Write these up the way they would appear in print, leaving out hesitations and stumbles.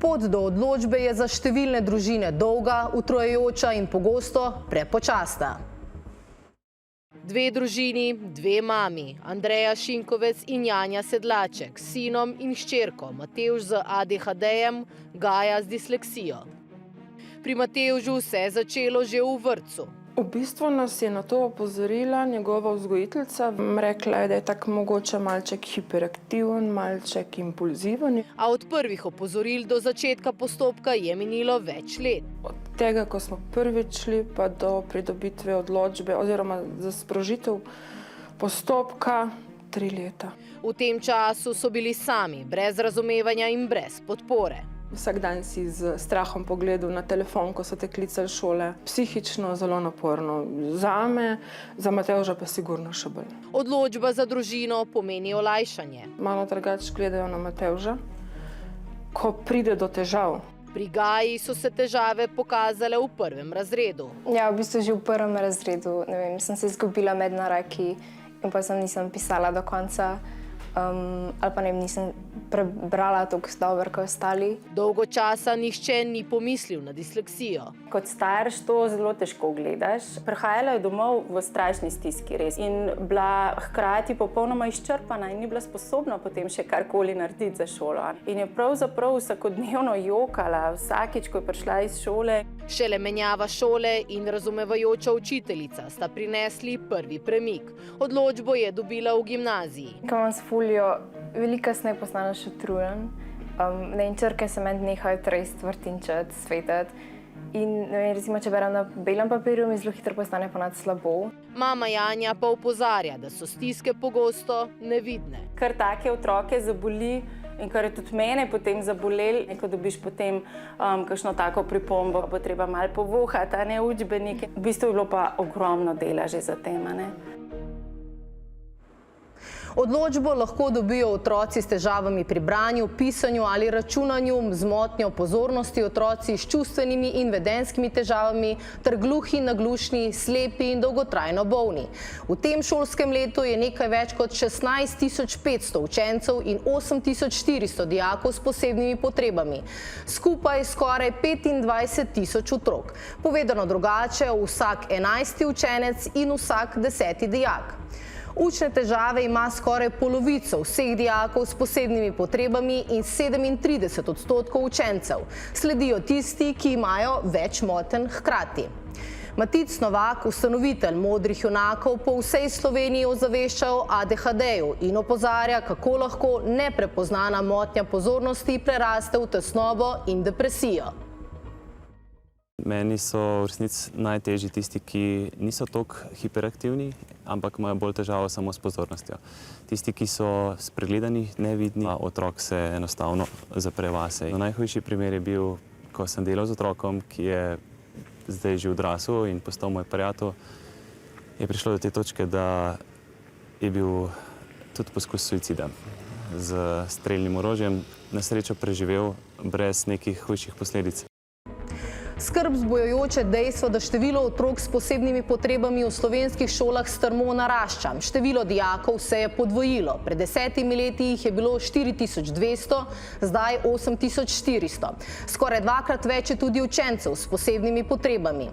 Pot do odločbe je za številne družine dolga, utrujajoča in pogosto prepočasna. Dve družini, dve mami, Andreja Šinkovec in Janja Sedlaček, s sinom in hčerko, Matevž z ADHD-jem, Gaja z disleksijo. Pri Matevžu se je začelo že v vrtcu. V bistvu nas je na to opozorila njegova vzgojiteljica. Rekla je, da je tako mogoče malček hiperaktiven, malček impulziven. A od prvih opozoril do začetka postopka je minilo več let. Od tega, ko smo prvič šli, pa do pridobitve odločbe oziroma za sprožitev postopka 3 leta. V tem času so bili sami, brez razumevanja in brez podpore. Vsak dan si z strahom pogledal na telefon, ko so te klicali šole. Psihično zelo naporno. Zame, za Matevža pa sigurno še bolj. Odločba za družino pomeni olajšanje. Malo drugače gledajo na Matevža, ko pride do težav. Pri Gaji so se težave pokazale v 1. razredu. Ja, v bistvu že v 1. razredu. Ne vem, sem se izgubila med nareki in pa nisem pisala do konca. Ali pa ne, nisem prebrala toliko dobro kot ostali. Dolgo časa nihče ni pomislil na disleksijo. Kot starš to zelo težko gledaš. Prihajala je domov v strašni stiski res in bila hkrati popolnoma izčrpana in ni bila sposobna potem še karkoli narediti za šolo. In je pravzaprav vsakodnevno jokala vsakič, ko je prišla iz šole. Šele menjava šole in razumevajoča učiteljica sta prinesli prvi premik. Odločbo je dobila v gimnaziji. Ko imam s Fuljo, veliko kasneje postaneš utrujen. Črke se meni nehajo trest, vrtinčati, svetati. In recimo, če berem na belem papirju, mi zelo hitro postane ponad slabo. Mama Janja pa opozarja, da so stiske pogosto nevidne. Kar take otroke zaboli in kar je tudi mene potem zabolel, ko dobiš potem kakšno tako pripombo, bo treba malo povohati, a ne učbenike. V bistvu je bilo pa ogromno dela že za tem, a ne. Odločbo lahko dobijo otroci s težavami pri branju, pisanju ali računanju, z motnjo pozornosti, otroci s čustvenimi in vedenjskimi težavami ter gluhi, naglušni, slepi in dolgotrajno bolni. V tem šolskem letu je nekaj več kot 16.500 učencev in 8.400 dijakov s posebnimi potrebami. Skupaj skoraj 25.000 otrok. Povedano drugače, vsak 11. učenec in vsak 10. dijak. Učne težave ima skoraj polovico vseh dijakov s posebnimi potrebami in 37% učencev. Sledijo tisti, ki imajo več motenj hkrati. Matic Novak, ustanovitelj Modrih junakov, po vsej Sloveniji ozavešča o ADHD-ju in opozarja, kako lahko neprepoznana motnja pozornosti preraste v tesnobo in depresijo. Meni so v resnici najtežji tisti, ki niso toliko hiperaktivni, ampak imajo bolj težavo samo s pozornostjo. Tisti, ki so spregledani, nevidni, a otrok se enostavno zapre vase. Najhujši primer je bil, ko sem delal z otrokom, ki je zdaj že odrasel in postal moj prijatelj, je prišlo do te točke, da je bil tudi poskus suicida z strelnim orožjem. Na srečo preživel brez nekih hujših posledic. Skrb vzbujajoče dejstvo, da število otrok s posebnimi potrebami v slovenskih šolah strmo narašča. Število dijakov se je podvojilo. Pred 10 leti jih je bilo 4.200, zdaj 8.400. Skoraj dvakrat več je tudi učencev s posebnimi potrebami.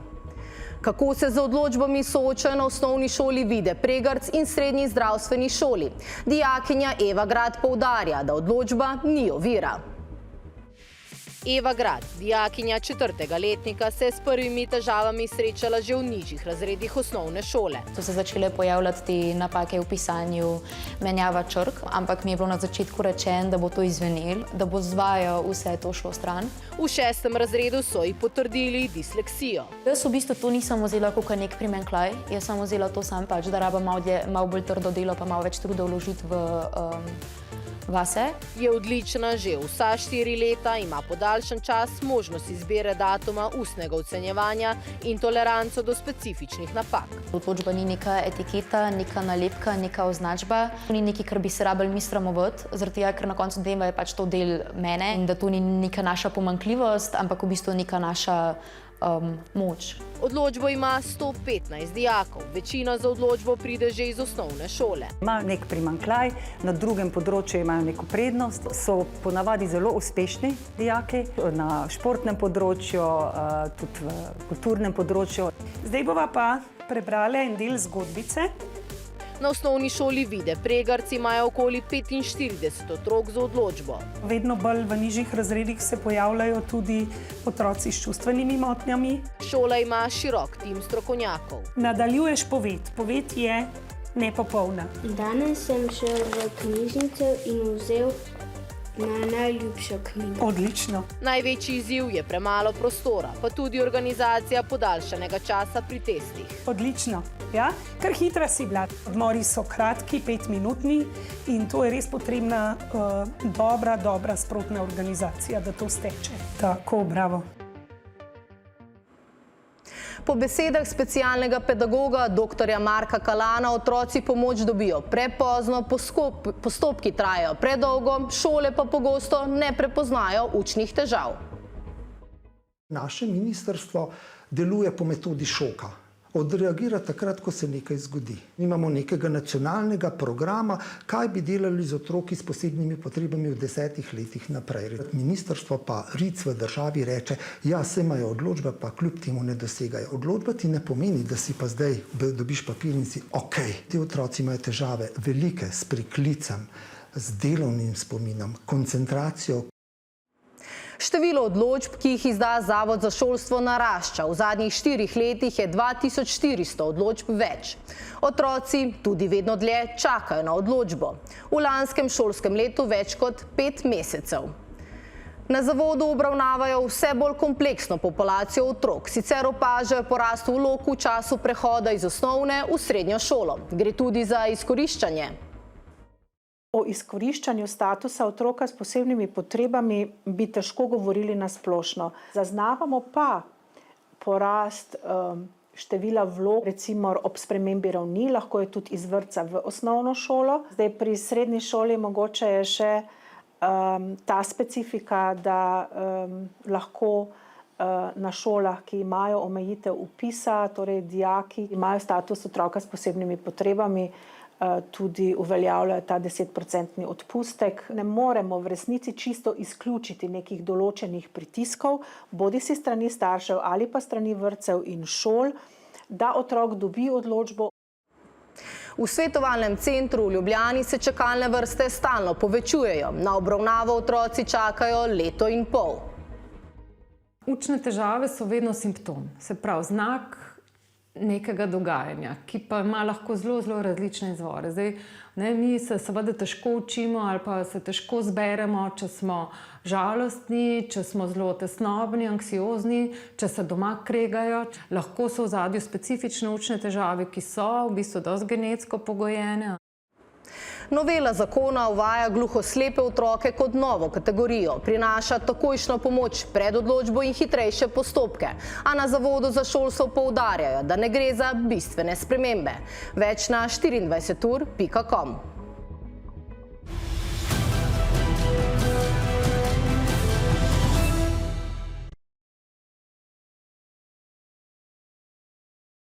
Kako se z odločbami soočajo na osnovni šoli Vide Pregarc in srednji zdravstveni šoli? Dijakinja Eva Grad poudarja, da odločba ni ovira. Eva Grad, dijakinja 4. letnika, se je s prvimi težavami srečala že v nižjih razredih osnovne šole. So se začele pojavljati te napake v pisanju, menjava črk, ampak mi je bilo na začetku rečeno, da bo to izvenelo, da bo z vajo vse to šlo stran. V 6. razredu so ji potrdili disleksijo. Jaz v bistvu to nisem vzela kot nek primanjkljaj, jaz sem vzela to sam pač, da rabim malo bolj trdo delo, pa malo več truda vložiti vase. Je odlična že vsa 4 leta, ima podaljšan čas, možnost izbire datuma ustnega ocenjevanja in toleranco do specifičnih napak. Odločba ni neka etiketa, neka nalepka, neka označba. To ni nekaj, kar bi se rabili mi sramovati, zaradi tega, ker na koncu dneva je pač to del mene in da to ni neka naša pomanjkljivost, ampak v bistvu neka naša moč. Odločbo ima 115 dijakov, večina za odločbo pride že iz osnovne šole. Imajo nek primanjkljaj, na drugem področju imajo neko prednost, so ponavadi zelo uspešni dijaki na športnem področju, tudi v kulturnem področju. Zdaj bova pa prebrala en del zgodbice. Na osnovni šoli Vide Pregarci imajo okoli 45 otrok za odločbo. Vedno bolj v nižjih razredih se pojavljajo tudi otroci s čustvenimi motnjami. Šola ima širok tim strokovnjakov. Nadaljuješ poved. Poved je nepopolna. Danes sem šel v knjižnico in vzel najljubšo knjigo. Odlično. Največji izziv je premalo prostora, pa tudi organizacija podaljšanega časa pri testih. Odlično. Ja, kar hitra si bila. Odmori so kratki, 5-minutni in to je res potrebna dobra sprotna organizacija, da to steče. Tako, bravo. Po besedah specialnega pedagoga dr. Marka Kalana otroci pomoč dobijo prepozno, postopki trajajo predolgo, šole pa pogosto ne prepoznajo učnih težav. Naše ministrstvo deluje po metodi šoka. Odreagira takrat, ko se nekaj zgodi. Imamo nekega nacionalnega programa, kaj bi delali z otroki s posebnimi potrebami v 10 letih naprej. Ministrstvo pa RIC v državi reče, ja, se imajo odločbe, pa kljub temu ne dosegajo. Odločba ti ne pomeni, da si pa zdaj dobiš papir in si ok. Ti otroci imajo težave velike s priklicem, z delovnim spominom, koncentracijo. Število odločb, ki jih izda Zavod za šolstvo, narašča. V zadnjih 4 letih je 2400 odločb več. Otroci tudi vedno dlje čakajo na odločbo. V lanskem šolskem letu več kot 5 mesecev. Na zavodu obravnavajo vse bolj kompleksno populacijo otrok. Sicer opažajo porast vlog v času prehoda iz osnovne v srednjo šolo. Gre tudi za izkoriščanje. O izkoriščanju statusa otroka s posebnimi potrebami bi težko govorili na splošno. Zaznavamo pa porast števila vlog, recimo ob spremembi ravni, lahko je tudi iz vrtca v osnovno šolo. Zdaj pri srednji šoli mogoče je še ta specifika, da lahko na šolah, ki imajo omejitev vpisa, torej dijaki imajo status otroka s posebnimi potrebami, tudi uveljavljajo ta 10% odpustek. Ne moremo v resnici čisto izključiti nekih določenih pritiskov, bodisi strani staršev ali pa strani vrtcev in šol, da otrok dobi odločbo. V svetovalnem centru v Ljubljani se čakalne vrste stalno povečujejo. Na obravnavo otroci čakajo 1,5 leta. Učne težave so vedno simptom, se pravi znak nekega dogajanja, ki pa ima lahko zelo različne izvore. Zdaj, mi se seveda težko učimo ali pa se težko zberemo, če smo žalostni, če smo zelo tesnobni, anksiozni, če se doma kregajo. Lahko so v ozadju specifične učne težave, ki so v bistvu dosti genetsko pogojene. Novela zakona uvaja gluhoslepe otroke kot novo kategorijo, prinaša takojšnjo pomoč pred odločbo in hitrejše postopke, a na Zavodu za šolstvo poudarjajo, da ne gre za bistvene spremembe. Več na 24ur.com.